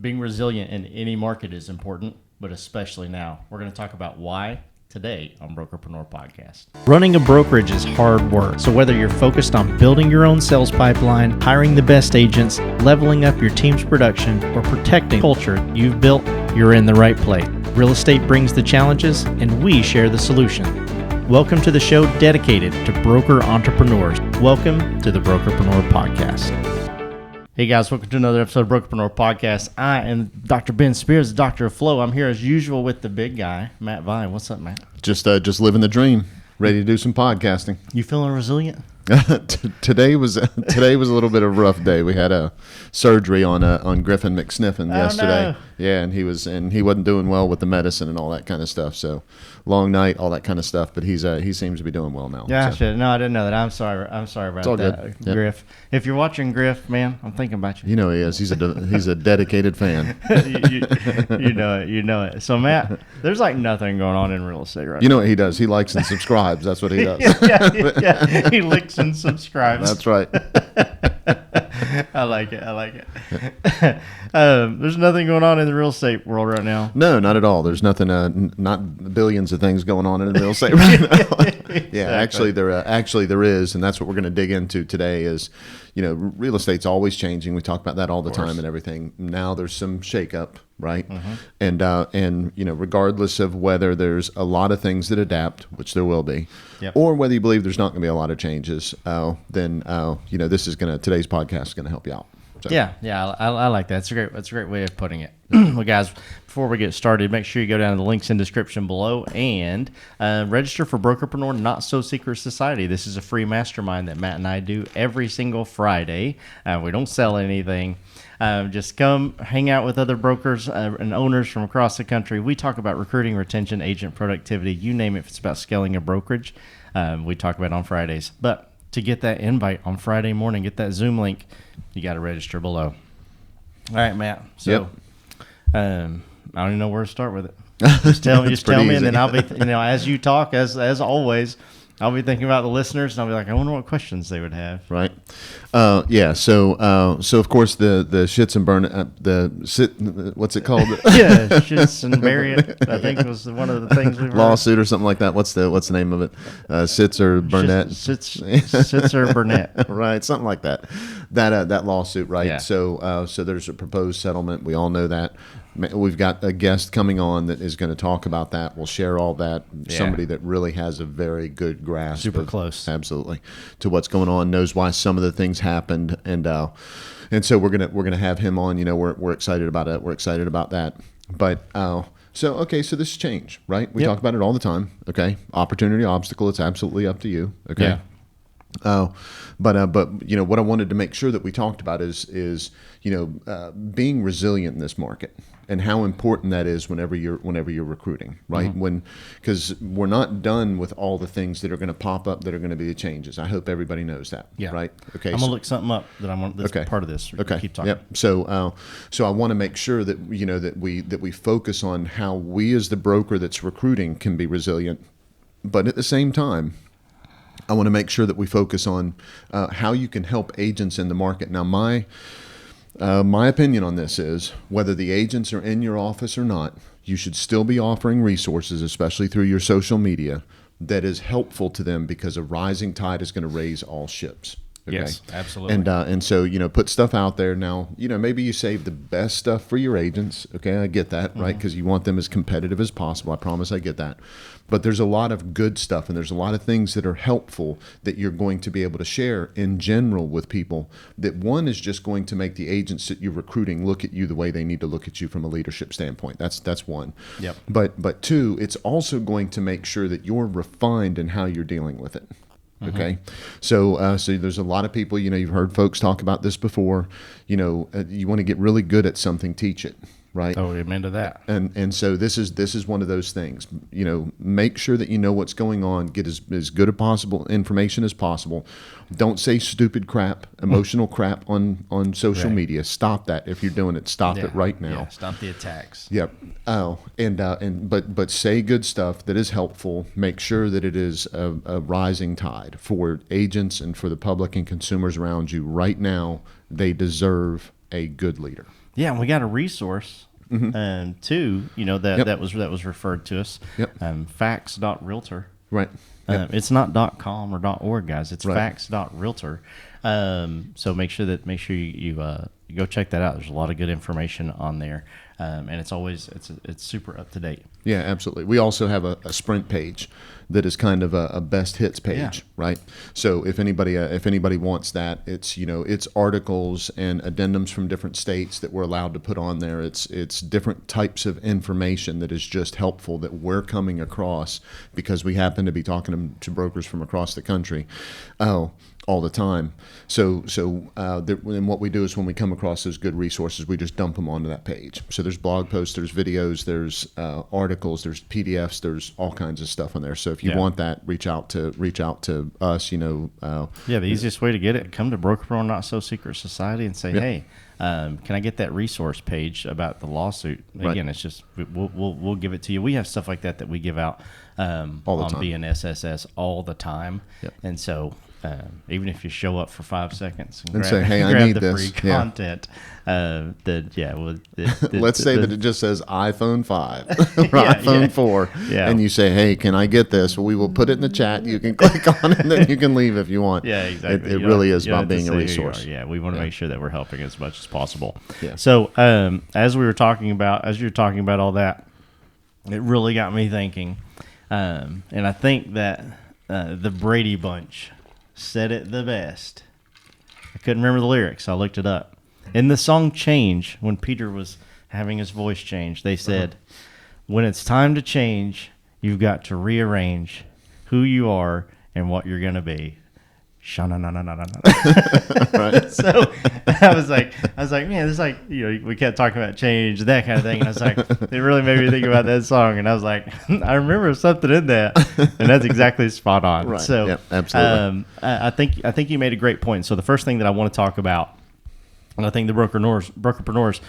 Being resilient in any market is important, but especially now. We're going to talk about why today on Brokerpreneur Podcast. Running a brokerage is hard work. So whether you're focused on building your own sales pipeline, hiring the best agents, leveling up your team's production, or protecting the culture you've built, you're in the right place. Real estate brings the challenges, and we share the solution. Welcome to the show dedicated to broker entrepreneurs. Welcome to the Brokerpreneur Podcast. Hey guys, welcome to another episode of Brokerpreneur Podcast. I am Dr. Ben Spears, the Doctor of Flow. I'm here as usual with the big guy, Matt Vine. What's up, Matt? Just living the dream, ready to do some podcasting. You feeling resilient? Today was a little bit of a rough day. We had a surgery on Griffin McSniffin yesterday. No. Yeah, and he wasn't doing well with the medicine and all that kind of stuff. So long night, all that kind of stuff. But he seems to be doing well now. Yeah, so. No, I didn't know that. I'm sorry about all that, good. Yep. Griff. If you're watching Griff, man, I'm thinking about you. You know he is. He's a dedicated fan. you know it. So Matt, there's like nothing going on in real estate right now. You know what he does? He likes and subscribes. That's what he does. yeah. He licks and subscribes. That's right. I like it. There's nothing going on in the real estate world right now. No, not at all. There's nothing, not billions of things going on in the real estate right now. Yeah, Exactly. actually there is, and that's what we're going to dig into today is, real estate's always changing. We talk about that all the time and everything. Now there's some shakeup, right? Mm-hmm. And regardless of whether there's a lot of things that adapt, which there will be, Yep. or whether you believe there's not going to be a lot of changes, then today's podcast is going to help you out. So. Yeah, I like that. That's a great way of putting it. Well, guys, before we get started, make sure you go down to the links in the description below and register for Brokerpreneur Not So Secret Society. This is a free mastermind that Matt and I do every single Friday. We don't sell anything. Just come hang out with other brokers and owners from across the country. We talk about recruiting, retention, agent productivity, you name it. If it's about scaling a brokerage, we talk about it on Fridays. But to get that invite on Friday morning, get that Zoom link, you got to register below. All right, Matt. So, I don't even know where to start with it. Just tell me, and then I'll be, as you talk, as always, I'll be thinking about the listeners, and I'll be like, I wonder what questions they would have. Right. So of course the shits and burn what's it called? Yeah, shits and bury it. I think was one of the things we lawsuit or something like that. What's the name of it? Sits or Burnett? Sits or Burnett. Right, something like that. That lawsuit, right? Yeah. So there's a proposed settlement. We all know that. We've got a guest coming on that is going to talk about that. We'll share all that. Yeah. Somebody that really has a very good grasp. Super close. Absolutely. To what's going on, knows why some of the things happened. And so we're gonna have him on. We're excited about it. We're excited about that. But so this is change, right? We talk about it all the time. Okay. Opportunity, obstacle, it's absolutely up to you. Okay. Yeah. But what I wanted to make sure that we talked about is being resilient in this market and how important that is whenever you're recruiting, right? Mm-hmm. Because we're not done with all the things that are going to pop up that are going to be the changes. I hope everybody knows that. Yeah. Right. Okay. I'm gonna look something up that's part of this. Okay. Keep talking. Yep. So I want to make sure that that we focus on how we as the broker that's recruiting can be resilient, but at the same time, I want to make sure that we focus on how you can help agents in the market. Now, my opinion on this is whether the agents are in your office or not, you should still be offering resources, especially through your social media, that is helpful to them because a rising tide is going to raise all ships. Okay? Yes, absolutely. And so put stuff out there. Now maybe you save the best stuff for your agents. Okay, I get that, right? Because you want them as competitive as possible. I promise I get that. But there's a lot of good stuff, and there's a lot of things that are helpful that you're going to be able to share in general with people. That one is just going to make the agents that you're recruiting look at you the way they need to look at you from a leadership standpoint. That's one. Yep. But two, it's also going to make sure that you're refined in how you're dealing with it. Okay. So there's a lot of people, you've heard folks talk about this before, you want to get really good at something, teach it. Right. Oh, amen to that. And so this is one of those things. Make sure that you know what's going on. Get as good a possible information as possible. Don't say stupid crap, emotional crap on social media. Stop that if you're doing it. Stop it right now. Yeah, stop the attacks. Yep. But say good stuff that is helpful. Make sure that it is a rising tide for agents and for the public and consumers around you. Right now, they deserve a good leader. Yeah, and we got a resource too. You know that was referred to us. Yep. Facts.realtor. Right. Yep. It's not .com or .org, guys. It's facts.realtor. So make sure you go check that out. There's a lot of good information on there, and it's super up to date. Yeah, absolutely. We also have a sprint page that is kind of a best hits page, right? So if anybody wants that, it's articles and addendums from different states that we're allowed to put on there. It's different types of information that is just helpful that we're coming across because we happen to be talking to brokers from across the country. All the time. And what we do is when we come across those good resources, we just dump them onto that page. So there's blog posts, there's videos, there's articles, there's PDFs, there's all kinds of stuff on there. So if you want that, reach out to us. The easiest way to get it, come to Brokerpreneur Not So Secret Society and say, hey, can I get that resource page about the lawsuit? Again, it's just we'll give it to you. We have stuff like that we give out all the on time. BNSSS all the time, and so. Even if you show up for 5 seconds and say, "Hey, I grab need the this," free content, let's say that it just says iPhone 5 or iPhone 4, and you say, "Hey, can I get this?" Well, we will put it in the chat. You can click on it, and then you can leave if you want. Yeah, exactly. It really is about being a resource. Yeah, we want to make sure that we're helping as much as possible. Yeah. So, as you were talking about all that, it really got me thinking, and I think that the Brady Bunch said it the best. I couldn't remember the lyrics. I looked it up. In the song Change, when Peter was having his voice changed, they said, when it's time to change, you've got to rearrange who you are and what you're going to be. Right. So I was like, man, it's like, we kept talking about change, that kind of thing. And I was like, it really made me think about that song. And I was like, I remember something in that, and that's exactly spot on. Right. So yep, absolutely. I think you made a great point. So the first thing that I want to talk about, and I think the brokerpreneurs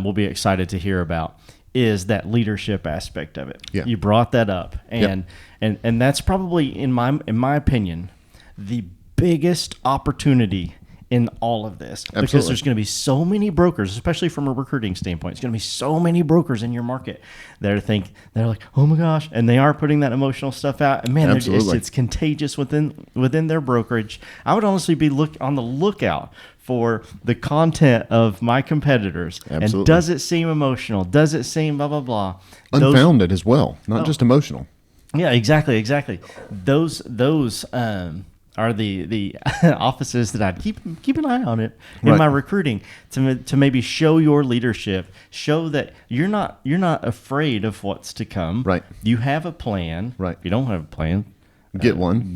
will be excited to hear about, is that leadership aspect of it. Yeah. You brought that up, and that's probably, in my opinion, the biggest opportunity in all of this. Absolutely. Because there's going to be so many brokers, especially from a recruiting standpoint. It's going to be so many brokers in your market that they're like, oh my gosh, and they are putting that emotional stuff out. And man, it's contagious within their brokerage. I would honestly be on the lookout for the content of my competitors. Absolutely. And does it seem emotional? Does it seem blah blah blah? Unfounded as well, not just emotional. Yeah, exactly. Those are the offices that I'd keep an eye on it in my recruiting to maybe show your leadership, show that you're not afraid of what's to come. Right. You have a plan. Right. If you don't have a plan, Get one.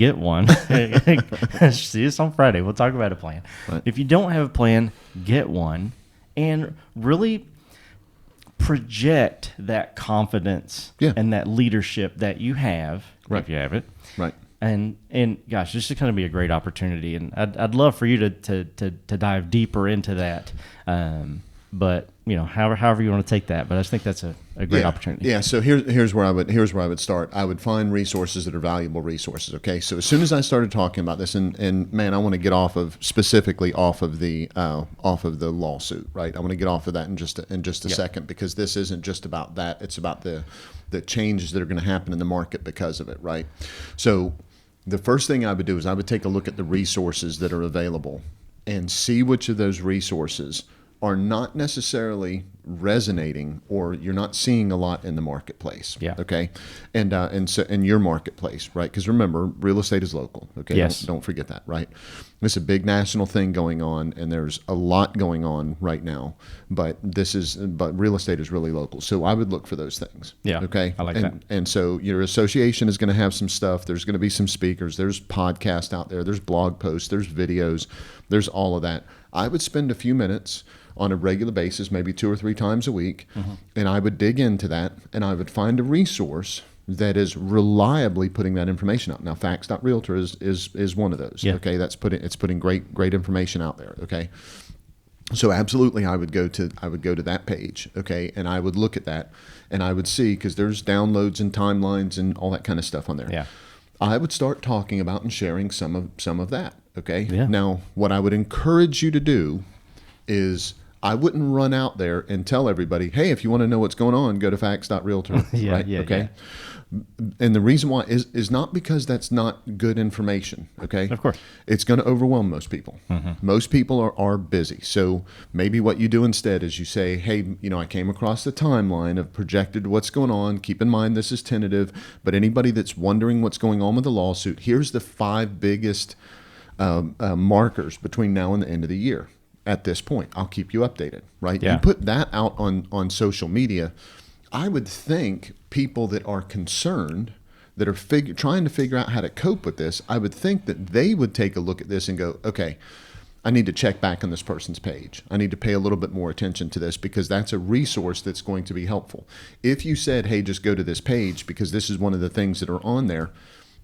See us on Friday. We'll talk about a plan. Right. If you don't have a plan, get one, and really project that confidence and that leadership that you have, if you have it. Right. And gosh, this is going to be a great opportunity, and I'd love for you to dive deeper into that. But however you want to take that, but I just think that's a great opportunity. Yeah. So here's where I would start. I would find resources that are valuable resources. Okay. So as soon as I started talking about this, and man, I want to get specifically off of the lawsuit, right? I want to get off of that in just a second, because this isn't just about that. It's about the changes that are going to happen in the market because of it, right? So the first thing I would do is I would take a look at the resources that are available and see which of those resources are not necessarily resonating, or you're not seeing a lot in the marketplace. Yeah. Okay. And so in your marketplace, right? Because remember, real estate is local. Okay. Yes. Don't forget that, right? It's a big national thing going on, and there's a lot going on right now. But real estate is really local. So I would look for those things. Yeah. Okay. I like that. And so your association is going to have some stuff. There's going to be some speakers. There's podcasts out there. There's blog posts. There's videos. There's all of that. I would spend a few minutes on a regular basis, maybe 2 or 3 times a week, and I would dig into that, and I would find a resource that is reliably putting that information out. Now, facts.realtor is one of those. Yeah. Okay, it's putting great information out there. Okay, so absolutely, I would go to that page. Okay, and I would look at that, and I would see, because there's downloads and timelines and all that kind of stuff on there. Yeah. I would start talking about and sharing some of that. Okay. Yeah. Now, what I would encourage you to do is I wouldn't run out there and tell everybody, hey, if you want to know what's going on, go to facts.realtor. Yeah, right? yeah, okay. And the reason why is not because that's not good information. Okay. Of course. It's going to overwhelm most people. Most people are busy. So maybe what you do instead is you say, hey, I came across the timeline of projected what's going on. Keep in mind, this is tentative, but anybody that's wondering what's going on with the lawsuit, here's the 5 biggest markers between now and the end of the year. At this point, I'll keep you updated, right? Yeah. You put that out on social media. I would think people that are concerned, that are trying to figure out how to cope with this, I would think that they would take a look at this and go, okay, I need to check back on this person's page. I need to pay a little bit more attention to this because that's a resource that's going to be helpful. If you said, hey, just go to this page because this is one of the things that are on there,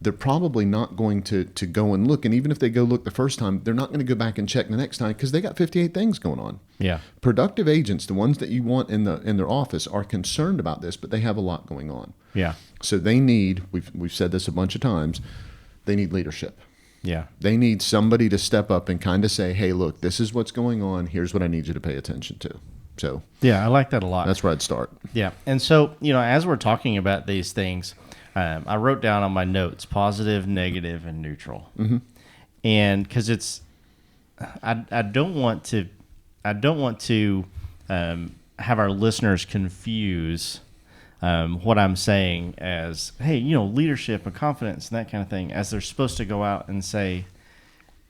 they're probably not going to go and look. And even if they go look the first time, they're not going to go back and check the next time because they got 58 things going on. Yeah. Productive agents, the ones that you want in their office, are concerned about this, but they have a lot going on. Yeah. So they need, we've said this a bunch of times, they need leadership. Yeah. They need somebody to step up and kind of say, hey, look, this is what's going on. Here's what I need you to pay attention to. So Yeah, I like that a lot. that's where I'd start. Yeah. And so, as we're talking about these things, I wrote down on my notes, positive, negative, and neutral. And because I don't want to have our listeners confuse what I'm saying as, hey, leadership and confidence and that kind of thing, as they're supposed to go out and say,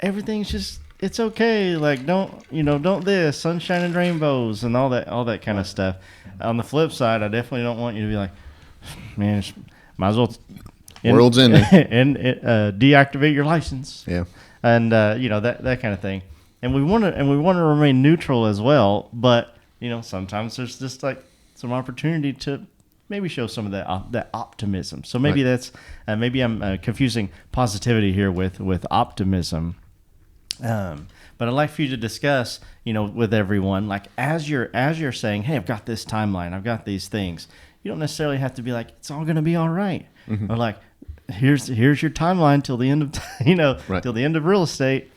everything's just, it's okay. Like, don't this, sunshine and rainbows and all that kind of stuff. On the flip side, I definitely don't want you to be like, man, might as well World's ending. and deactivate your license. Yeah. And that kind of thing. And we want to remain neutral as well, but sometimes there's just like some opportunity to maybe show some of that optimism. So maybe that's maybe I'm confusing positivity here with optimism. But I'd like for you to discuss, with everyone, like as you're saying, hey, I've got this timeline, I've got these things. You don't necessarily have to be like, it's all going to be all right. Or like, here's your timeline till the end of, till the end of real estate.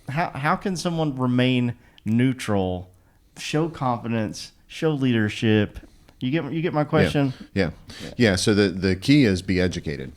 How can someone remain neutral, show confidence, show leadership? You get my question? Yeah. So the key is be educated.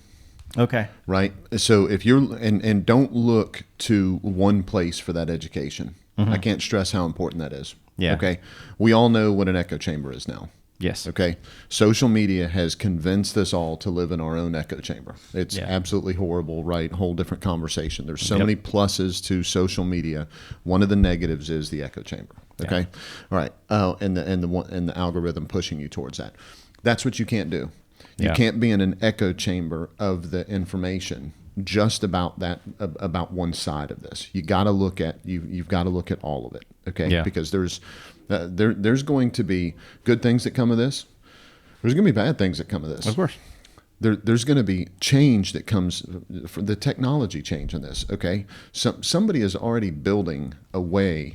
Okay. Right. So if you're, and don't look to one place for that education. I can't stress how important that is. Yeah. Okay. We all know what an echo chamber is now. Yes. Okay. Social media has convinced us all to live in our own echo chamber. It's absolutely horrible, right? Whole different conversation. There's so many pluses to social media. One of the negatives is the echo chamber. Okay. All right. And the algorithm pushing you towards that. That's what you can't do. You can't be in an echo chamber of the information just about about one side of this. You got to look at you've got to look at all of it. Okay. Yeah. Because there's going to be good things that come of this. There's going to be bad things that come of this. Of course. There's going to be change that comes from the technology change in this. Okay. Somebody is already building a way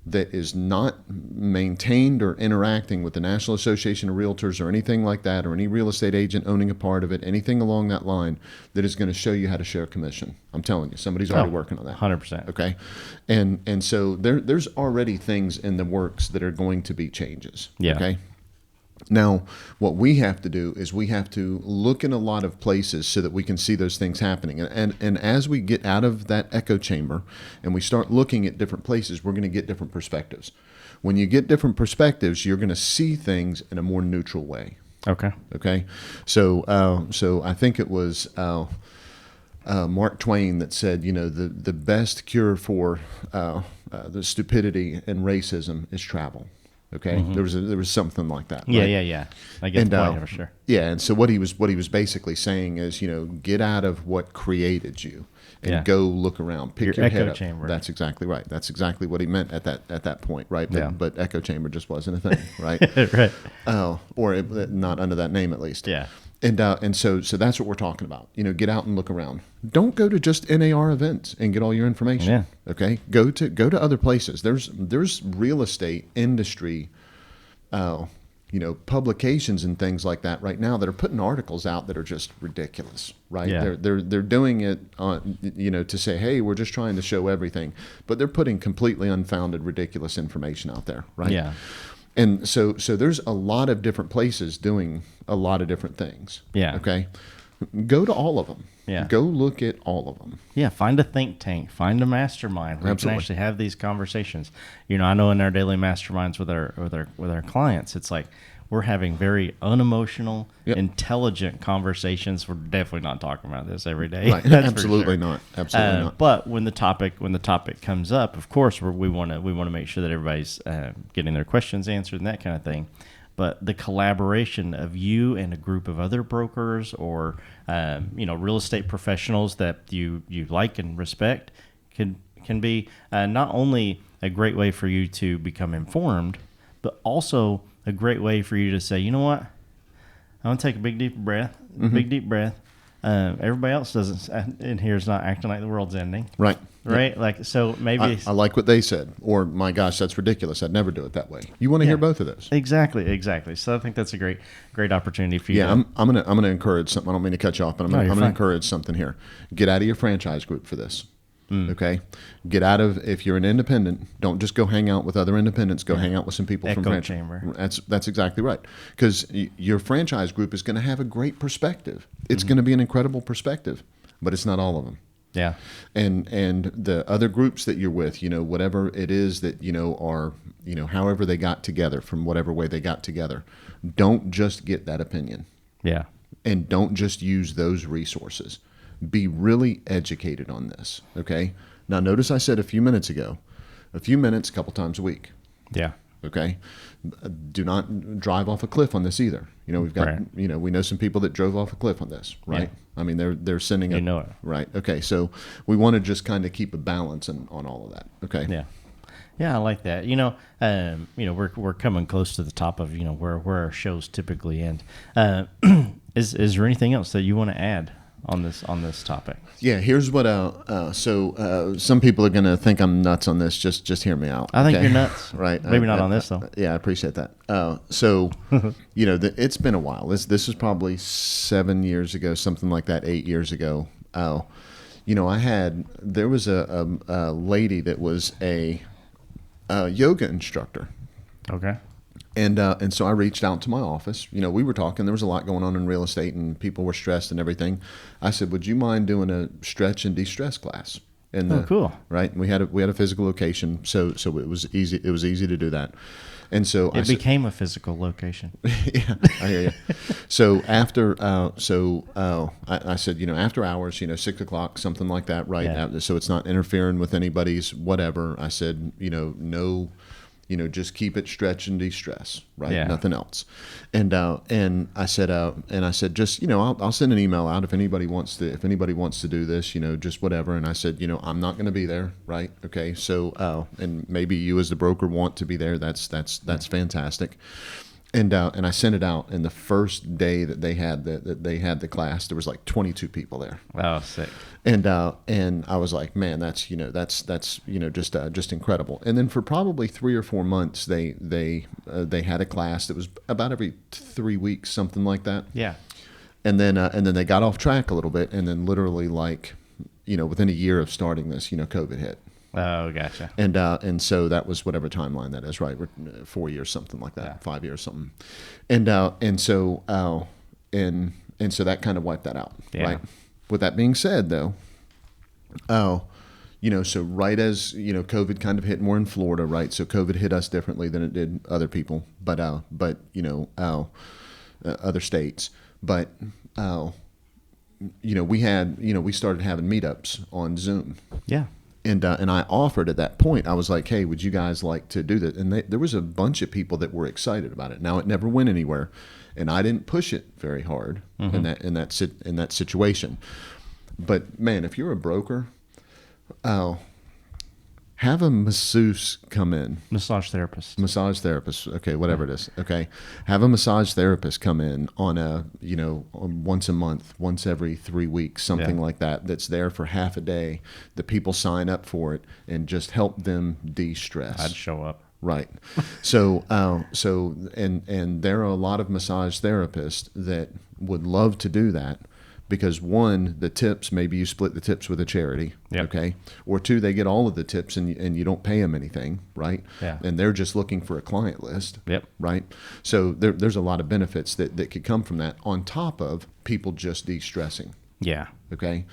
that is not maintained or interacting with the National Association of Realtors or anything like that, or any real estate agent owning a part of it, anything along that line, that is going to show you how to share commission. I'm telling you, somebody's already working on that. 100%. Okay. And so there's already things in the works that are going to be changes. Yeah. Okay. Now, what we have to do is we have to look in a lot of places so that we can see those things happening. And as we get out of that echo chamber and we start looking at different places, we're going to get different perspectives. When you get different perspectives, you're going to see things in a more neutral way. Okay. Okay. So I think it was Mark Twain that said, the best cure for the stupidity and racism is travel. Okay, there was something like that. Yeah, right? yeah. I get the point for sure. Yeah, and so what he was basically saying is, get out of what created you and go look around, pick your head echo up. chamber. That's exactly right. That's exactly what he meant at that point, right? But, Yeah. but echo chamber just wasn't a thing, right? Right. Or not under that name at least. Yeah. And so that's what we're talking about. Get out and look around. Don't go to just NAR events and get all your information. Yeah. Okay. Go to other places. There's real estate industry publications and things like that right now that are putting articles out that are just ridiculous, right? Yeah. They're doing it on, to say, hey, we're just trying to show everything, but they're putting completely unfounded, ridiculous information out there, right? Yeah. And so there's a lot of different places doing a lot of different things. Yeah. Okay. Go to all of them. Yeah. Go look at all of them. Yeah, find a think tank, find a mastermind where you can actually have these conversations. I know in our daily masterminds with our clients, it's like we're having very unemotional, intelligent conversations. We're definitely not talking about this every day. Right. Absolutely not. Absolutely not. But when the topic comes up, of course, we want to make sure that everybody's getting their questions answered and that kind of thing. But the collaboration of you and a group of other brokers or real estate professionals that you like and respect can be not only a great way for you to become informed, but also a great way for you to say, you know what, I'm gonna take a big deep breath. Everybody else in here is not acting like the world's ending. Right. Right. Yep. Like, so maybe I like what they said, or my gosh, that's ridiculous. I'd never do it that way. You want to hear both of those. Exactly. So I think that's a great opportunity for you. Yeah. I'm gonna encourage something. I don't mean to cut you off, but I'm gonna encourage something here. Get out of your franchise group for this. Okay. Get out of, if you're an independent, don't just go hang out with other independents. Go hang out with some people from franchise. Chamber. That's exactly right. Because your franchise group is going to have a great perspective. It's going to be an incredible perspective, but it's not all of them. Yeah. And the other groups that you're with, whatever it is that, are, however they got together, from whatever way they got together, don't just get that opinion. Yeah. And don't just use those resources. Be really educated on this. Okay. Now, notice I said a few minutes, a couple times a week. Yeah. Okay. Do not drive off a cliff on this either. We've got, we know some people that drove off a cliff on this, right? Yeah. I mean, they're sending it. Right. Okay. So we want to just kind of keep a balance on all of that. Okay. Yeah. Yeah, I like that. We're coming close to the top of, where our shows typically end. Is there anything else that you want to add on this topic? Yeah, here's what some people are going to think I'm nuts on this. Just hear me out. I think you're nuts. Right. Maybe not on this though. Yeah, I appreciate that. It's been a while. This was probably 7 years ago, something like that, 8 years ago. There was a lady that was a yoga instructor. Okay. And so I reached out to my office. We were talking. There was a lot going on in real estate, and people were stressed and everything. I said, "Would you mind doing a stretch and de-stress class?" Cool. Right. We had a physical location, so it was easy. It was easy to do that. And so it became a physical location. Yeah, I hear you. So after, I said, after hours, 6 o'clock, something like that, right? Yeah. So it's not interfering with anybody's whatever. I said, no. Just keep it stretch and de-stress, right? Yeah. Nothing else. And I said, just, I'll send an email out if anybody wants to do this, just whatever. And I said, I'm not going to be there, right? Okay. So, and maybe you as the broker want to be there. That's fantastic. And I sent it out, and the first day that they had the class, there was like 22 people there. Oh, sick! And I was like, man, that's just incredible. And then for probably 3 or 4 months, they had a class that was about every 3 weeks, something like that. Yeah. And then they got off track a little bit, and then literally within a year of starting this, COVID hit. Oh, gotcha. And so that was whatever timeline that is, right? 4 years, something like that, Yeah. 5 years, something. And so that kind of wiped that out, Yeah. right? With that being said, though, so right as COVID kind of hit more in Florida, right? So COVID hit us differently than it did other people, but other states, but we started having meetups on Zoom. Yeah. And I offered at that point, I was like, hey, would you guys like to do that? And there was a bunch of people that were excited about it. Now, it never went anywhere, and I didn't push it very hard in that situation. But man, if you're a broker, have a masseuse come in. Massage therapist. Okay, whatever it is. Okay. Have a massage therapist come in on once a month, once every 3 weeks, something like that, that's there for half a day. The people sign up for it and just help them de-stress. I'd show up. Right. So, and there are a lot of massage therapists that would love to do that because one, the tips, maybe you split the tips with a charity. Yep. Okay. Or two, they get all of the tips and you don't pay them anything. Right. Yeah. And they're just looking for a client list. Yep. Right. So there's a lot of benefits that could come from that on top of people just de-stressing. Yeah. Okay.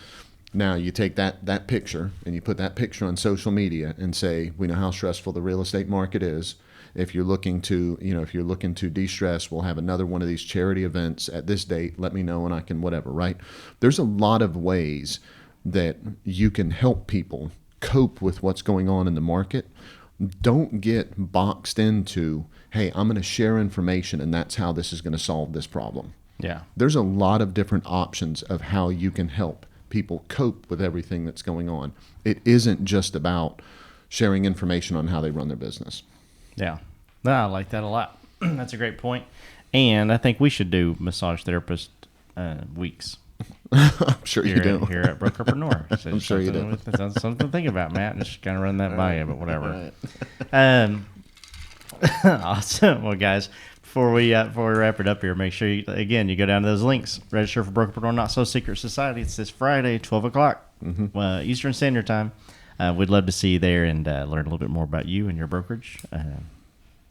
Now you take that picture and you put that picture on social media and say, we know how stressful the real estate market is. If you're looking to, de-stress, we'll have another one of these charity events at this date. Let me know and I can whatever, right? There's a lot of ways that you can help people cope with what's going on in the market. Don't get boxed into, hey, I'm going to share information and that's how this is going to solve this problem. Yeah. There's a lot of different options of how you can help people cope with everything that's going on. It isn't just about sharing information on how they run their business. Yeah. No, I like that a lot. That's a great point. And I think we should do massage therapist weeks. I'm sure you do. Here at Brokerpreneur. So I'm sure you do. That's something to think about, Matt. Just kind of run that by you, but whatever. Right. Awesome. Well, guys, before we wrap it up here, make sure you go down to those links. Register for Brokerpreneur Not So Secret Society. It's this Friday, 12 o'clock Eastern Standard Time. We'd love to see you there and learn a little bit more about you and your brokerage.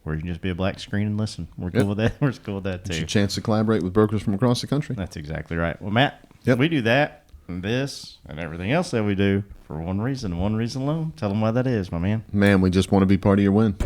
Or you can just be a black screen and listen. We're cool with that. We're cool with that too. It's a chance to collaborate with brokers from across the country. That's exactly right. Well, Matt, we do that and this and everything else that we do for one reason alone. Tell them why that is, my man. Man, we just want to be part of your win.